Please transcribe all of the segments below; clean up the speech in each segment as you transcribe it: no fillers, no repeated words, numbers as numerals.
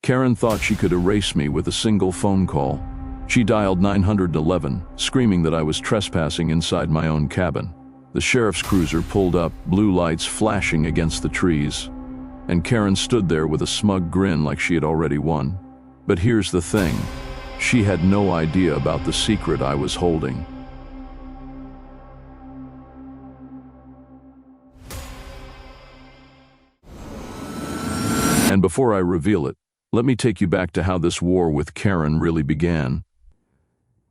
Karen thought she could erase me with a single phone call. She dialed 911, screaming that I was trespassing inside my own cabin. The sheriff's cruiser pulled up, blue lights flashing against the trees. And Karen stood there with a smug grin like she had already won. But here's the thing. She had no idea about the secret I was holding. And before I reveal it, let me take you back to how this war with Karen really began.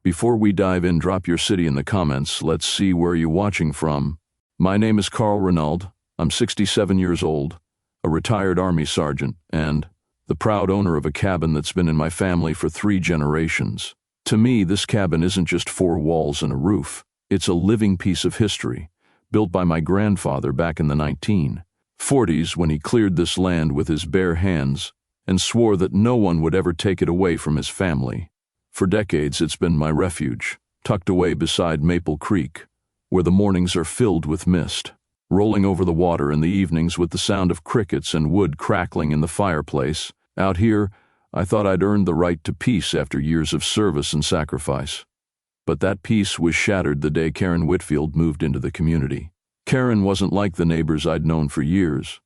Before we dive in, drop your city in the comments. Let's see where you're watching from. My name is Carl Ronald. I'm 67 years old, a retired Army sergeant, and the proud owner of a cabin that's been in my family for 3 generations. To me, this cabin isn't just 4 walls and a roof. It's a living piece of history, built by my grandfather back in the 1940s when he cleared this land with his bare hands and swore that no one would ever take it away from his family. For decades, it's been my refuge, tucked away beside Maple Creek, where the mornings are filled with mist, rolling over the water in the evenings with the sound of crickets and wood crackling in the fireplace. Out here, I thought I'd earned the right to peace after years of service and sacrifice. But that peace was shattered the day Karen Whitfield moved into the community. Karen wasn't like the neighbors I'd known for years.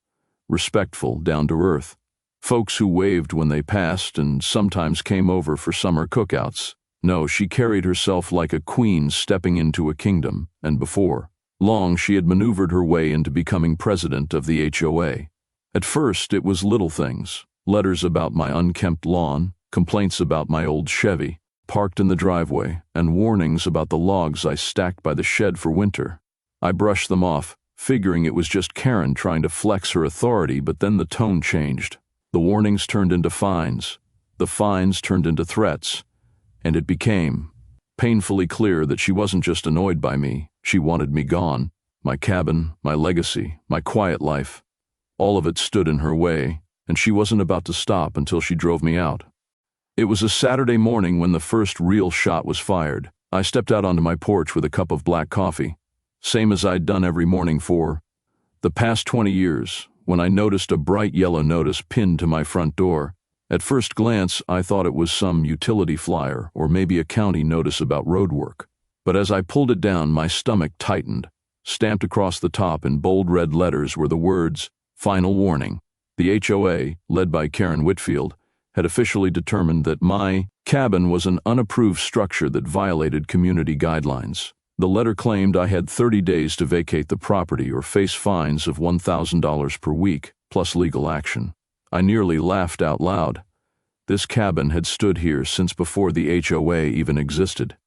Respectful, down to earth. Folks who waved when they passed and sometimes came over for summer cookouts. No, she carried herself like a queen stepping into a kingdom, and before long she had maneuvered her way into becoming president of the HOA. At first, it was little things. Letters about my unkempt lawn, complaints about my old Chevy parked in the driveway, and warnings about the logs I stacked by the shed for winter. I brushed them off, figuring it was just Karen trying to flex her authority, but then the tone changed. The warnings turned into fines. The fines turned into threats. And it became painfully clear that she wasn't just annoyed by me. She wanted me gone. My cabin, my legacy, my quiet life. All of it stood in her way, and she wasn't about to stop until she drove me out. It was a Saturday morning when the first real shot was fired. I stepped out onto my porch with a cup of black coffee, same as I'd done every morning for the past 20 years, when I noticed a bright yellow notice pinned to my front door. At first glance, I thought it was some utility flyer or maybe a county notice about road work. But as I pulled it down, my stomach tightened. Stamped across the top in bold red letters were the words, "Final Warning." The HOA, led by Karen Whitfield, had officially determined that my cabin was an unapproved structure that violated community guidelines. The letter claimed I had 30 days to vacate the property or face fines of $1,000 per week, plus legal action. I nearly laughed out loud. This cabin had stood here since before the HOA even existed,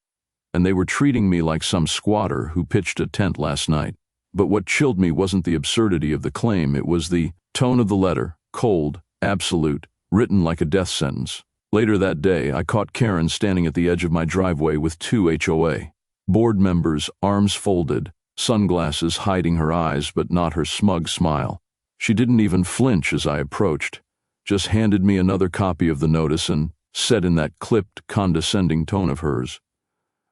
and they were treating me like some squatter who pitched a tent last night. But what chilled me wasn't the absurdity of the claim, it was the tone of the letter, cold, absolute, written like a death sentence. Later that day, I caught Karen standing at the edge of my driveway with 2 HOA board members, arms folded, sunglasses hiding her eyes but not her smug smile. She didn't even flinch as I approached, just handed me another copy of the notice and said in that clipped, condescending tone of hers,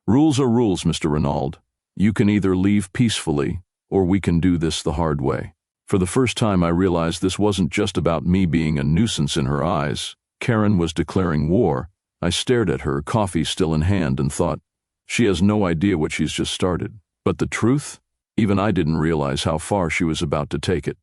"Rules are rules, Mr. Ronald. You can either leave peacefully, or we can do this the hard way." For the first time, I realized this wasn't just about me being a nuisance in her eyes. Karen was declaring war. I stared at her, coffee still in hand, and thought, she has no idea what she's just started. But the truth? Even I didn't realize how far she was about to take it.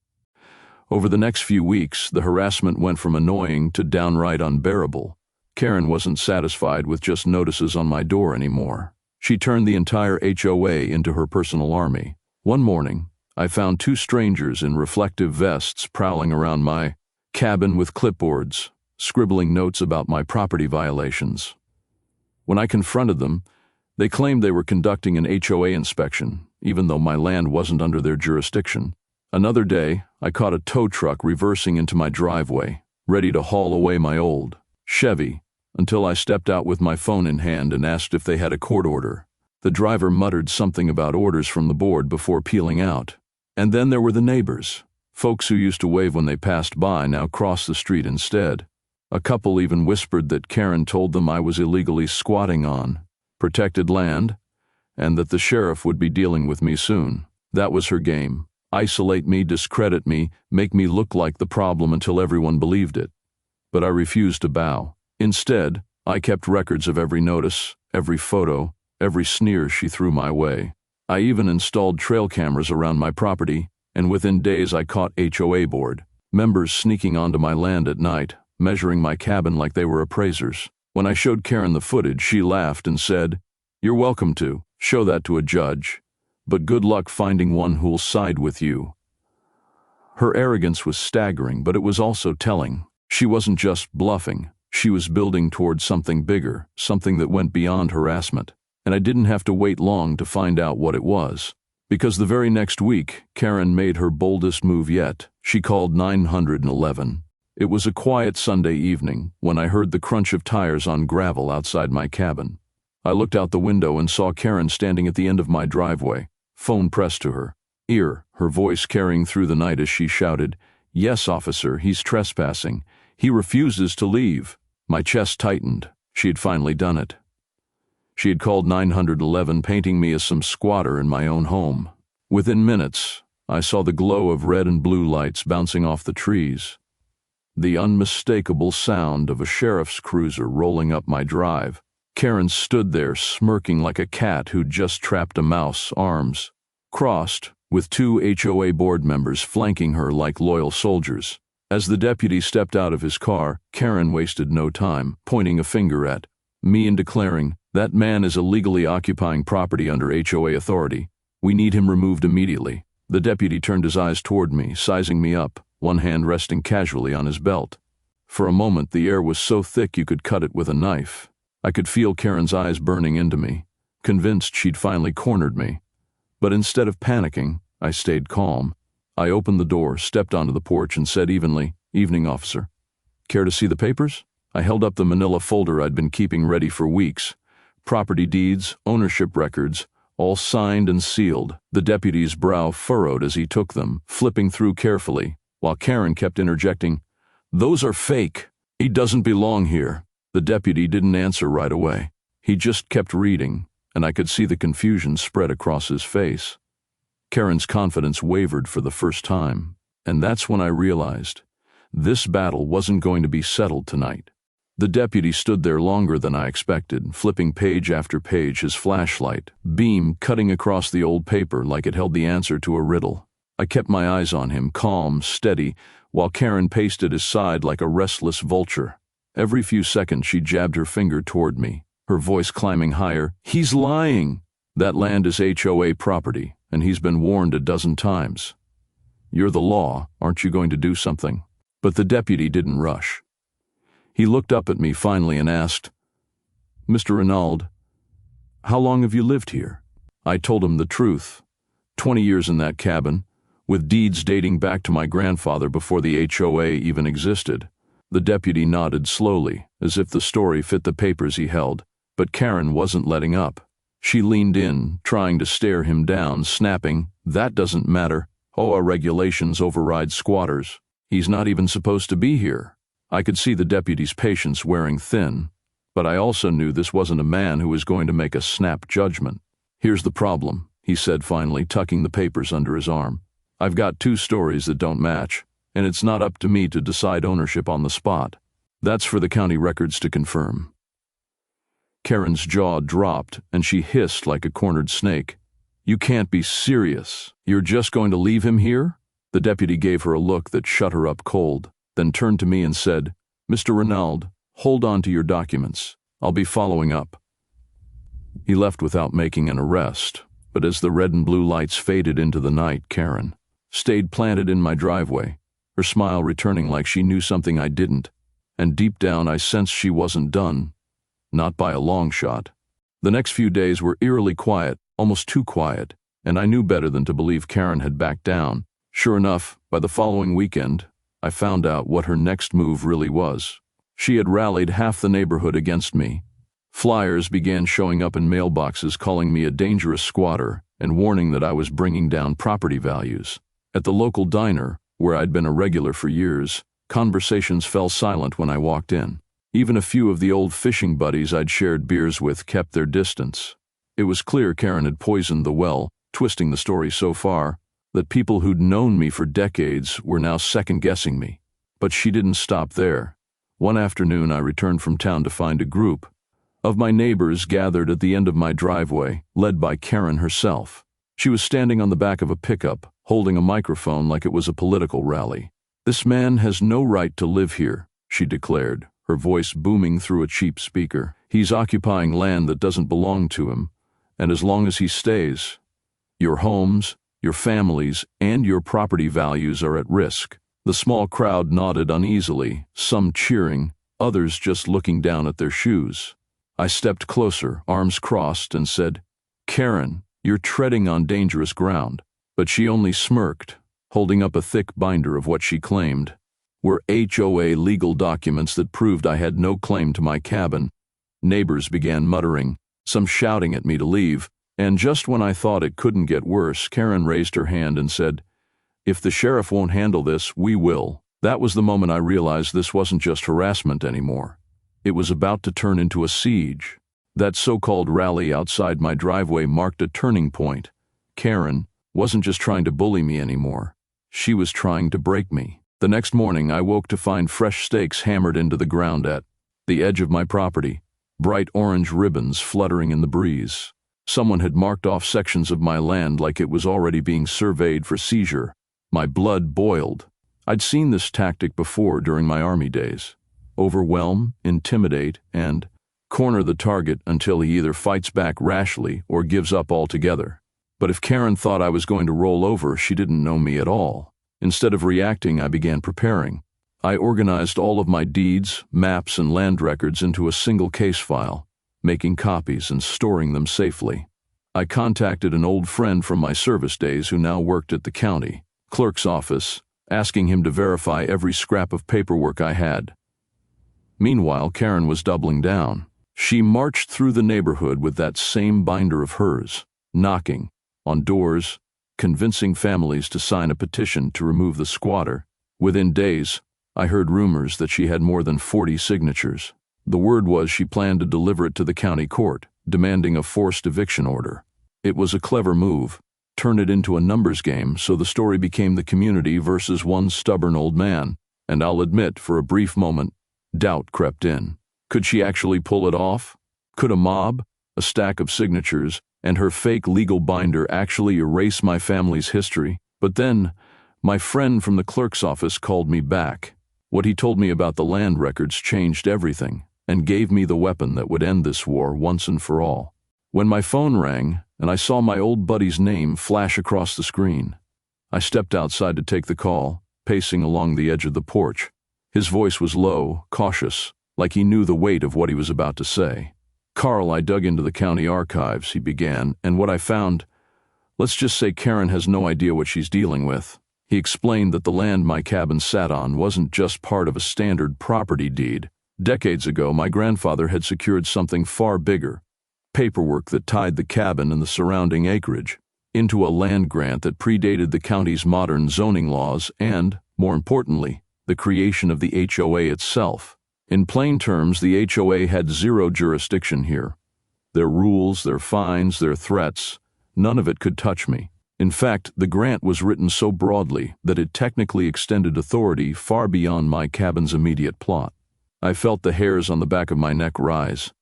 Over the next few weeks, the harassment went from annoying to downright unbearable. Karen wasn't satisfied with just notices on my door anymore. She turned the entire HOA into her personal army. One morning, I found 2 strangers in reflective vests prowling around my cabin with clipboards, scribbling notes about my property violations. When I confronted them, they claimed they were conducting an HOA inspection, even though my land wasn't under their jurisdiction. Another day, I caught a tow truck reversing into my driveway, ready to haul away my old Chevy, until I stepped out with my phone in hand and asked if they had a court order. The driver muttered something about orders from the board before peeling out. And then there were the neighbors. Folks who used to wave when they passed by now crossed the street instead. A couple even whispered that Karen told them I was illegally squatting on protected land, and that the sheriff would be dealing with me soon. That was her game. Isolate me, discredit me, make me look like the problem until everyone believed it. but I refused to bow. Instead, I kept records of every notice, every photo, every sneer she threw my way. I even installed trail cameras around my property, and within days I caught HOA board members sneaking onto my land at night, measuring my cabin like they were appraisers. When I showed Karen the footage, she laughed and said, "You're welcome to show that to a judge, but good luck finding one who'll side with you." Her arrogance was staggering, but it was also telling. She wasn't just bluffing. She was building towards something bigger, something that went beyond harassment. And I didn't have to wait long to find out what it was. Because the very next week, Karen made her boldest move yet. She called 911. It was a quiet Sunday evening when I heard the crunch of tires on gravel outside my cabin. I looked out the window and saw Karen standing at the end of my driveway, phone pressed to her ear, her voice carrying through the night as she shouted, "Yes, officer, he's trespassing. He refuses to leave." My chest tightened. She had finally done it. She had called 911, painting me as some squatter in my own home. Within minutes, I saw the glow of red and blue lights bouncing off the trees, the unmistakable sound of a sheriff's cruiser rolling up my drive. Karen stood there smirking like a cat who'd just trapped a mouse, arms crossed, with 2 HOA board members flanking her like loyal soldiers. As the deputy stepped out of his car, Karen wasted no time, pointing a finger at me and declaring, "That man is illegally occupying property under HOA authority. We need him removed immediately." The deputy turned his eyes toward me, sizing me up, one hand resting casually on his belt. For a moment, the air was so thick you could cut it with a knife. I could feel Karen's eyes burning into me, convinced she'd finally cornered me. But instead of panicking, I stayed calm. I opened the door, stepped onto the porch, and said evenly, "Evening, officer. Care to see the papers?" I held up the manila folder I'd been keeping ready for weeks. Property deeds, ownership records, all signed and sealed. The deputy's brow furrowed as he took them, flipping through carefully, while Karen kept interjecting, "Those are fake. He doesn't belong here." The deputy didn't answer right away. He just kept reading, and I could see the confusion spread across his face. Karen's confidence wavered for the first time, and that's when I realized this battle wasn't going to be settled tonight. The deputy stood there longer than I expected, flipping page after page, his flashlight beam cutting across the old paper like it held the answer to a riddle. I kept my eyes on him, calm, steady, while Karen paced at his side like a restless vulture. Every few seconds she jabbed her finger toward me, her voice climbing higher. "He's lying! That land is HOA property, and he's been warned a dozen times. You're the law, aren't you going to do something?" But the deputy didn't rush. He looked up at me finally and asked, "Mr. Renauld, how long have you lived here?" I told him the truth. 20 years in that cabin, with deeds dating back to my grandfather before the HOA even existed. The deputy nodded slowly, as if the story fit the papers he held, but Karen wasn't letting up. She leaned in, trying to stare him down, snapping, "That doesn't matter. HOA regulations override squatters. He's not even supposed to be here." I could see the deputy's patience wearing thin, but I also knew this wasn't a man who was going to make a snap judgment. "Here's the problem," he said finally, tucking the papers under his arm. "I've got 2 stories that don't match, and it's not up to me to decide ownership on the spot. That's for the county records to confirm." Karen's jaw dropped, and she hissed like a cornered snake. "You can't be serious. You're just going to leave him here?" The deputy gave her a look that shut her up cold, then turned to me and said, "Mr. Renauld, hold on to your documents. I'll be following up." He left without making an arrest, but as the red and blue lights faded into the night, Karen stayed planted in my driveway, her smile returning like she knew something I didn't, and deep down I sensed she wasn't done, not by a long shot. The next few days were eerily quiet, almost too quiet, and I knew better than to believe Karen had backed down. Sure enough, by the following weekend, I found out what her next move really was. She had rallied half the neighborhood against me. Flyers began showing up in mailboxes calling me a dangerous squatter and warning that I was bringing down property values. At the local diner, where I'd been a regular for years, conversations fell silent when I walked in. Even a few of the old fishing buddies I'd shared beers with kept their distance. It was clear Karen had poisoned the well, twisting the story so far that people who'd known me for decades were now second-guessing me. But she didn't stop there. One afternoon I returned from town to find a group of my neighbors gathered at the end of my driveway, led by Karen herself. She was standing on the back of a pickup, holding a microphone like it was a political rally. "This man has no right to live here," she declared, her voice booming through a cheap speaker. "He's occupying land that doesn't belong to him, and as long as he stays, your homes, your families, and your property values are at risk." The small crowd nodded uneasily, some cheering, others just looking down at their shoes. I stepped closer, arms crossed, and said, "Karen, you're treading on dangerous ground." But she only smirked, holding up a thick binder of what she claimed were HOA legal documents that proved I had no claim to my cabin. Neighbors began muttering, some shouting at me to leave, and just when I thought it couldn't get worse, Karen raised her hand and said, "If the sheriff won't handle this, we will." That was the moment I realized this wasn't just harassment anymore. It was about to turn into a siege. That so-called rally outside my driveway marked a turning point. Karen wasn't just trying to bully me anymore. She was trying to break me. The next morning, I woke to find fresh stakes hammered into the ground at the edge of my property, bright orange ribbons fluttering in the breeze. Someone had marked off sections of my land like it was already being surveyed for seizure. My blood boiled. I'd seen this tactic before during my army days. Overwhelm, intimidate, and corner the target until he either fights back rashly or gives up altogether. But if Karen thought I was going to roll over, she didn't know me at all. Instead of reacting, I began preparing. I organized all of my deeds, maps, and land records into a single case file, making copies and storing them safely. I contacted an old friend from my service days who now worked at the county clerk's office, asking him to verify every scrap of paperwork I had. Meanwhile, Karen was doubling down. She marched through the neighborhood with that same binder of hers, knocking on doors, convincing families to sign a petition to remove the squatter. Within days, I heard rumors that she had more than 40 signatures. The word was she planned to deliver it to the county court, demanding a forced eviction order. It was a clever move. Turn it into a numbers game, so the story became the community versus one stubborn old man. And I'll admit, for a brief moment, doubt crept in. Could she actually pull it off? Could a mob, a stack of signatures, and her fake legal binder actually erase my family's history? But then, my friend from the clerk's office called me back. What he told me about the land records changed everything, and gave me the weapon that would end this war once and for all. When my phone rang, and I saw my old buddy's name flash across the screen, I stepped outside to take the call, pacing along the edge of the porch. His voice was low, cautious, like he knew the weight of what he was about to say. "Carl, I dug into the county archives," he began, "and what I found, let's just say Karen has no idea what she's dealing with." He explained that the land my cabin sat on wasn't just part of a standard property deed. Decades ago, my grandfather had secured something far bigger, paperwork that tied the cabin and the surrounding acreage into a land grant that predated the county's modern zoning laws and, more importantly, the creation of the HOA itself. In plain terms, the HOA had zero jurisdiction here. Their rules, their fines, their threats, none of it could touch me. In fact, the grant was written so broadly that it technically extended authority far beyond my cabin's immediate plot. I felt the hairs on the back of my neck rise.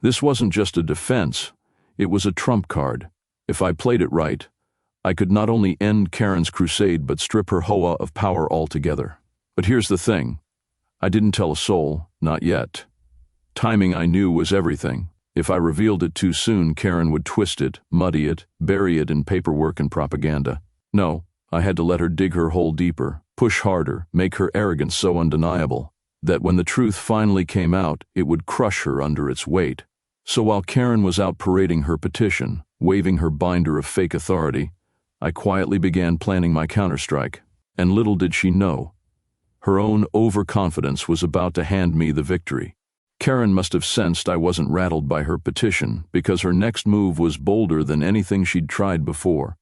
This wasn't just a defense, it was a trump card. If I played it right, I could not only end Karen's crusade but strip her HOA of power altogether. But here's the thing. I didn't tell a soul, not yet. Timing, I knew, was everything. If I revealed it too soon, Karen would twist it, muddy it, bury it in paperwork and propaganda. No, I had to let her dig her hole deeper, push harder, make her arrogance so undeniable that when the truth finally came out, it would crush her under its weight. So while Karen was out parading her petition, waving her binder of fake authority, I quietly began planning my counterstrike. And little did she know, her own overconfidence was about to hand me the victory. Karen must have sensed I wasn't rattled by her petition, because her next move was bolder than anything she'd tried before.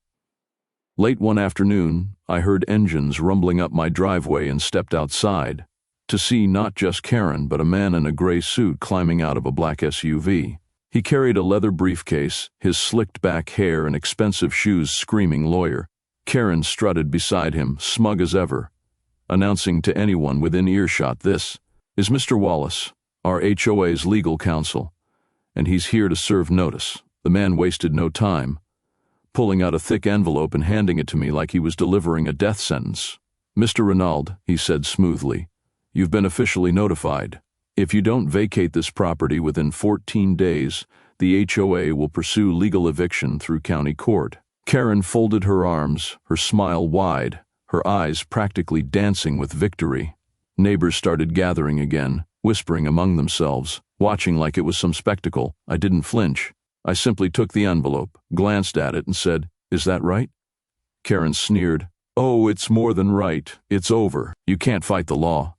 Late one afternoon, I heard engines rumbling up my driveway and stepped outside, to see not just Karen but a man in a gray suit climbing out of a black SUV. He carried a leather briefcase, his slicked-back hair and expensive shoes screaming lawyer. Karen strutted beside him, smug as ever, announcing to anyone within earshot, "This is Mr. Wallace, our HOA's legal counsel, and he's here to serve notice." The man wasted no time, pulling out a thick envelope and handing it to me like he was delivering a death sentence. "Mr. Renaud," he said smoothly, "you've been officially notified. If you don't vacate this property within 14 days, the HOA will pursue legal eviction through county court." Karen folded her arms, her smile wide, her eyes practically dancing with victory. Neighbors started gathering again, whispering among themselves, watching like it was some spectacle. I didn't flinch. I simply took the envelope, glanced at it, and said, "Is that right?" Karen sneered. "Oh, it's more than right. It's over. You can't fight the law."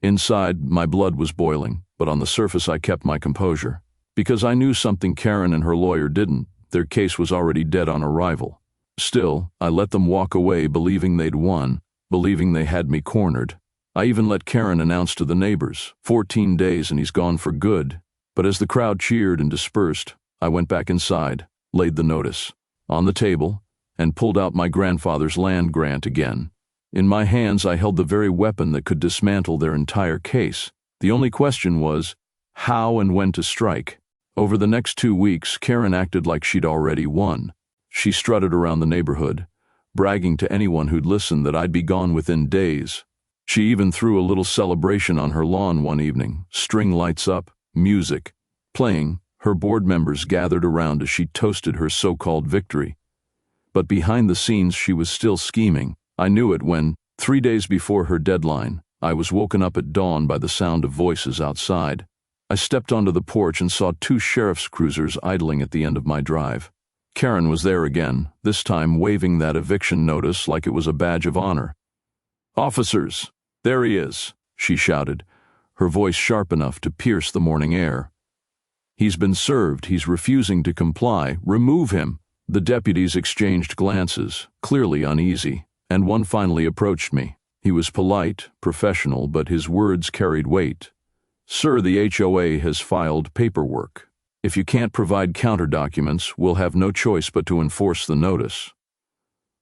Inside, my blood was boiling, but on the surface I kept my composure. Because I knew something Karen and her lawyer didn't. Their case was already dead on arrival. Still, I let them walk away believing they'd won, believing they had me cornered. I even let Karen announce to the neighbors, 14 days and he's gone for good. But as the crowd cheered and dispersed, I went back inside, laid the notice on the table, and pulled out my grandfather's land grant again. In my hands I held the very weapon that could dismantle their entire case. The only question was, how and when to strike. Over the next 2 weeks, Karen acted like she'd already won. She strutted around the neighborhood, bragging to anyone who'd listen that I'd be gone within days. She even threw a little celebration on her lawn one evening, string lights up, music playing. Her board members gathered around as she toasted her so-called victory. But behind the scenes she was still scheming. I knew it when, 3 days before her deadline, I was woken up at dawn by the sound of voices outside. I stepped onto the porch and saw 2 sheriff's cruisers idling at the end of my drive. Karen was there again, this time waving that eviction notice like it was a badge of honor. "Officers, there he is," she shouted, her voice sharp enough to pierce the morning air. "He's been served. He's refusing to comply. Remove him." The deputies exchanged glances, clearly uneasy, and one finally approached me. He was polite, professional, but his words carried weight. "Sir, the HOA has filed paperwork. If you can't provide counter-documents, we'll have no choice but to enforce the notice."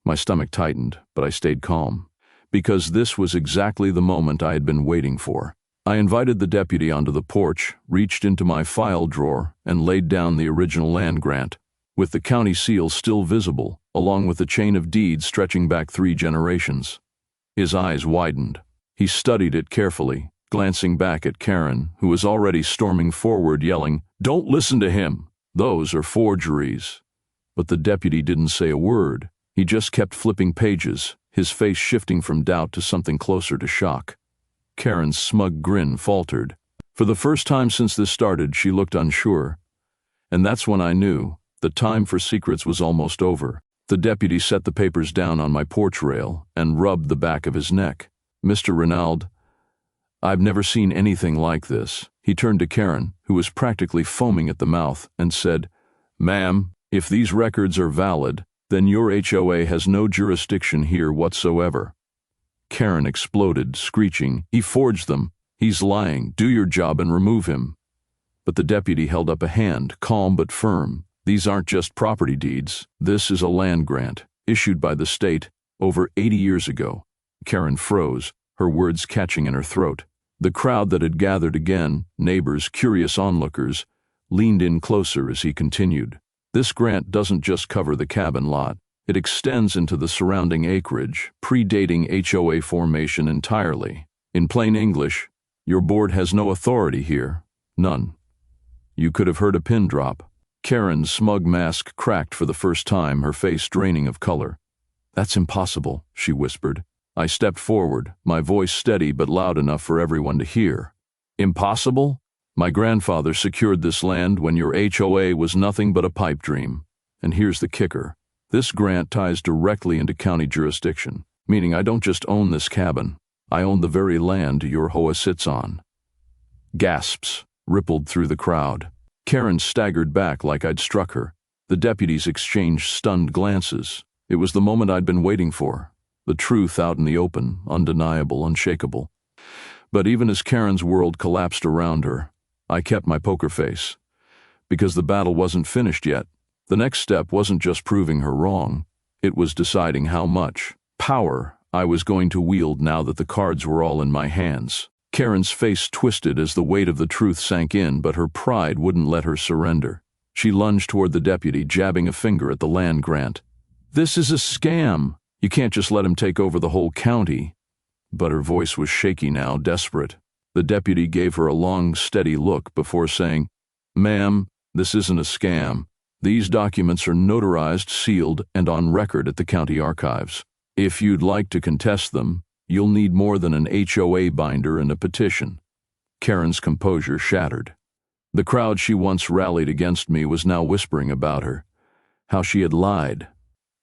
My stomach tightened, but I stayed calm, because this was exactly the moment I had been waiting for. I invited the deputy onto the porch, reached into my file drawer, and laid down the original land grant, with the county seal still visible, along with the chain of deeds stretching back 3 generations. His eyes widened. He studied it carefully, glancing back at Karen, who was already storming forward, yelling, "Don't listen to him! Those are forgeries." But the deputy didn't say a word. He just kept flipping pages, his face shifting from doubt to something closer to shock. Karen's smug grin faltered. For the first time since this started, she looked unsure. And that's when I knew the time for secrets was almost over. The deputy set the papers down on my porch rail and rubbed the back of his neck. "Mr. Renaud, I've never seen anything like this." He turned to Karen, who was practically foaming at the mouth, and said, "Ma'am, if these records are valid, then your HOA has no jurisdiction here whatsoever." Karen exploded, screeching, "He forged them. He's lying. Do your job and remove him." But the deputy held up a hand, calm but firm. "These aren't just property deeds. This is a land grant, issued by the state over 80 years ago." Karen froze, her words catching in her throat. The crowd that had gathered again, neighbors, curious onlookers, leaned in closer as he continued. "This grant doesn't just cover the cabin lot. It extends into the surrounding acreage, predating HOA formation entirely. In plain English, your board has no authority here. None." You could have heard a pin drop. Karen's smug mask cracked for the first time, her face draining of color. "That's impossible," she whispered. I stepped forward, my voice steady but loud enough for everyone to hear. "Impossible? My grandfather secured this land when your HOA was nothing but a pipe dream. And here's the kicker. This grant ties directly into county jurisdiction, meaning I don't just own this cabin. I own the very land your HOA sits on." Gasps rippled through the crowd. Karen staggered back like I'd struck her. The deputies exchanged stunned glances. It was the moment I'd been waiting for. The truth out in the open, undeniable, unshakable. But even as Karen's world collapsed around her, I kept my poker face. Because the battle wasn't finished yet. The next step wasn't just proving her wrong. It was deciding how much power I was going to wield now that the cards were all in my hands. Karen's face twisted as the weight of the truth sank in, but her pride wouldn't let her surrender. She lunged toward the deputy, jabbing a finger at the land grant. "This is a scam. You can't just let him take over the whole county." But her voice was shaky now, desperate. The deputy gave her a long, steady look before saying, "Ma'am, this isn't a scam. These documents are notarized, sealed, and on record at the county archives. If you'd like to contest them, you'll need more than an HOA binder and a petition." Karen's composure shattered. The crowd she once rallied against me was now whispering about her. How she had lied.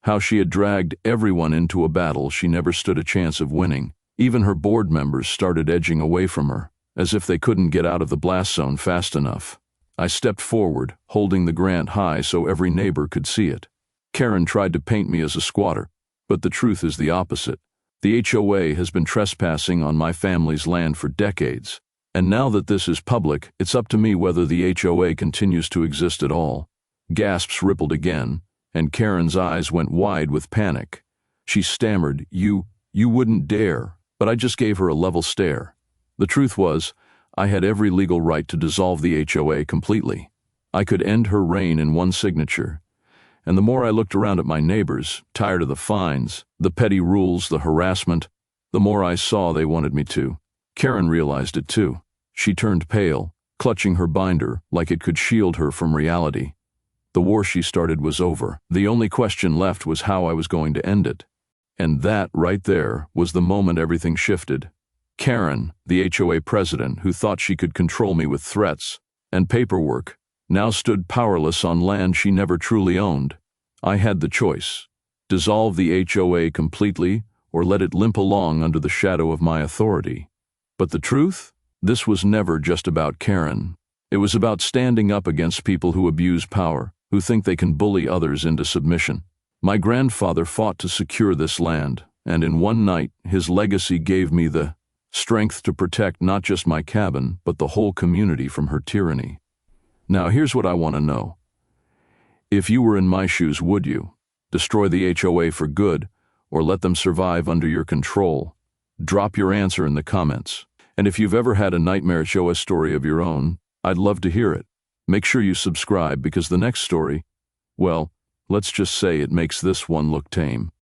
How she had dragged everyone into a battle she never stood a chance of winning. Even her board members started edging away from her, as if they couldn't get out of the blast zone fast enough. I stepped forward, holding the grant high so every neighbor could see it. Karen tried to paint me as a squatter, but the truth is the opposite. The HOA has been trespassing on my family's land for decades, and now that this is public, it's up to me whether the HOA continues to exist at all. Gasps rippled again, and Karen's eyes went wide with panic. She stammered, You wouldn't dare," but I just gave her a level stare. The truth was, I had every legal right to dissolve the HOA completely. I could end her reign in one signature. And the more I looked around at my neighbors, tired of the fines, the petty rules, the harassment, the more I saw they wanted me to. Karen realized it too. She turned pale, clutching her binder like it could shield her from reality. The war she started was over. The only question left was how I was going to end it. And that, right there, was the moment everything shifted. Karen, the HOA president who thought she could control me with threats and paperwork, now stood powerless on land she never truly owned. I had the choice: dissolve the HOA completely or let it limp along under the shadow of my authority. But the truth? This was never just about Karen. It was about standing up against people who abuse power, who think they can bully others into submission. My grandfather fought to secure this land, and in one night his legacy gave me the strength to protect not just my cabin, but the whole community from her tyranny. Now here's what I want to know. If you were in my shoes, would you destroy the HOA for good or let them survive under your control? Drop your answer in the comments. And if you've ever had a nightmare HOA story of your own, I'd love to hear it. Make sure you subscribe because the next story, well, let's just say it makes this one look tame.